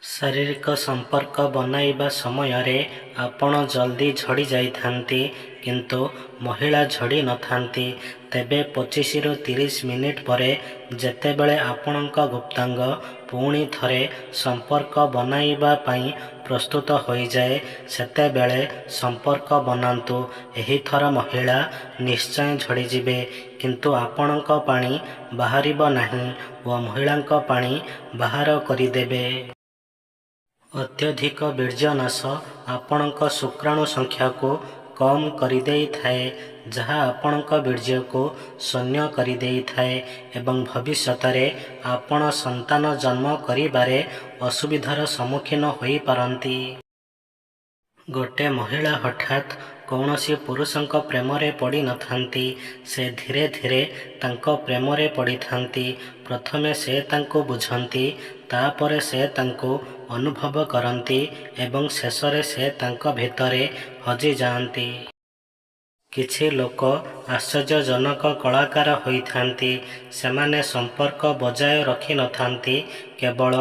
ଶାରୀରିକ ସମ୍ପର୍କ ବନାଇବା ସମୟରେ ଆପଣ ଜଲ୍ଦି ଝଡ଼ି ଯାଇଥାନ୍ତି, କିନ୍ତୁ ମହିଳା ଝଡ଼ି ନଥାନ୍ତି। ତେବେ 25ରୁ 30 ମିନିଟ୍ ପରେ ଯେତେବେଳେ ଆପଣଙ୍କ ଗୁପ୍ତାଙ୍ଗ ପୁଣି ଥରେ ସମ୍ପର୍କ ବନାଇବା ପାଇଁ ପ୍ରସ୍ତୁତ ହୋଇଯାଏ, ସେତେବେଳେ ସମ୍ପର୍କ ବନାନ୍ତୁ। ଏହି ଥର ମହିଳା ନିଶ୍ଚୟ ଝଡ଼ିଯିବେ, କିନ୍ତୁ ଆପଣଙ୍କ ପାଣି ବାହାରିବ ନାହିଁ ଓ ମହିଳାଙ୍କ ପାଣି ବାହାର କରିଦେବେ। ଅତ୍ୟଧିକ ବୀର୍ଯ୍ୟନାଶ ଆପଣଙ୍କ ଶୁକ୍ରାଣୁ ସଂଖ୍ୟାକୁ କମ୍ କରିଦେଇଥାଏ, ଯାହା ଆପଣଙ୍କ ବୀର୍ଯ୍ୟକୁ ଶୂନ୍ୟ କରିଦେଇଥାଏ ଏବଂ ଭବିଷ୍ୟତରେ ଆପଣ ସନ୍ତାନ ଜନ୍ମ କରିବାରେ ଅସୁବିଧାର ସମ୍ମୁଖୀନ ହୋଇପାରନ୍ତି। ଗୋଟେ ମହିଳା ହଠାତ୍ କୌଣସି ପୁରୁଷଙ୍କ ପ୍ରେମରେ ପଡ଼ିନଥାନ୍ତି। ସେ ଧୀରେ ଧୀରେ ତାଙ୍କ ପ୍ରେମରେ ପଡ଼ିଥାନ୍ତି। ପ୍ରଥମେ ସେ ତାଙ୍କୁ ବୁଝନ୍ତି, ତାପରେ ସେ ତାଙ୍କୁ ଅନୁଭବ କରନ୍ତି ଏବଂ ଶେଷରେ ସେ ତାଙ୍କ ଭିତରେ ହଜିଯାଆନ୍ତି। କିଛି ଲୋକ ଆଶ୍ଚର୍ଯ୍ୟଜନକ କଳାକାର ହୋଇଥାନ୍ତି। ସେମାନେ ସମ୍ପର୍କ ବଜାୟ ରଖିନଥାନ୍ତି, କେବଳ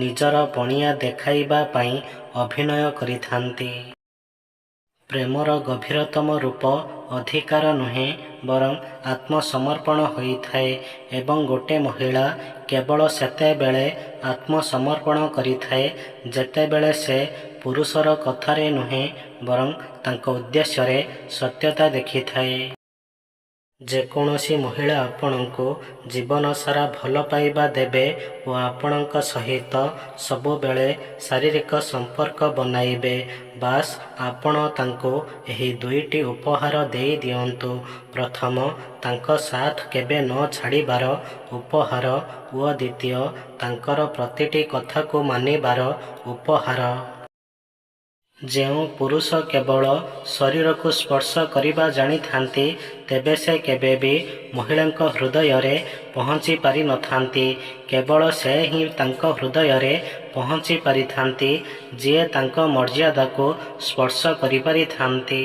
ନିଜର ପଣିଆ ଦେଖାଇବା ପାଇଁ ଅଭିନୟ କରିଥାନ୍ତି। ପ୍ରେମର ଗଭୀରତମ ରୂପ ଅଧିକାର ନୁହେଁ, ବରଂ ଆତ୍ମସମର୍ପଣ ହୋଇଥାଏ ଏବଂ ଗୋଟେ ମହିଳା କେବଳ ସେତେବେଳେ ଆତ୍ମସମର୍ପଣ କରିଥାଏ ଯେତେବେଳେ ସେ ପୁରୁଷର କଥାରେ ନୁହେଁ, ବରଂ ତାଙ୍କ ଉଦ୍ଦେଶ୍ୟରେ ସତ୍ୟତା ଦେଖିଥାଏ। ଯେକୌଣସି ମହିଳା ଆପଣଙ୍କୁ ଜୀବନସାରା ଭଲ ପାଇବା ଦେବେ ଓ ଆପଣଙ୍କ ସହିତ ସବୁବେଳେ ଶାରୀରିକ ସମ୍ପର୍କ ବନାଇବେ। ବାସ୍ ଆପଣ ତାଙ୍କୁ ଏହି ଦୁଇଟି ଉପହାର ଦେଇଦିଅନ୍ତୁ। ପ୍ରଥମ, ତାଙ୍କ ସାଥ୍ କେବେ ନ ଛାଡ଼ିବାର ଉପହାର ଓ ଦ୍ୱିତୀୟ, ତାଙ୍କର ପ୍ରତିଟି କଥାକୁ ମାନିବାର ଉପହାର। ଯେଉଁ ପୁରୁଷ କେବଳ ଶରୀରକୁ ସ୍ପର୍ଶ କରିବା ଜାଣିଥାନ୍ତି, ତେବେ ସେ କେବେ ବି ମହିଳାଙ୍କ ହୃଦୟରେ ପହଞ୍ଚି ପାରିନଥାନ୍ତି। କେବଳ ସେ ହିଁ ତାଙ୍କ ହୃଦୟରେ ପହଞ୍ଚି ପାରିଥାନ୍ତି, ଯିଏ ତାଙ୍କ ମର୍ଯ୍ୟାଦାକୁ ସ୍ପର୍ଶ କରିପାରିଥାନ୍ତି।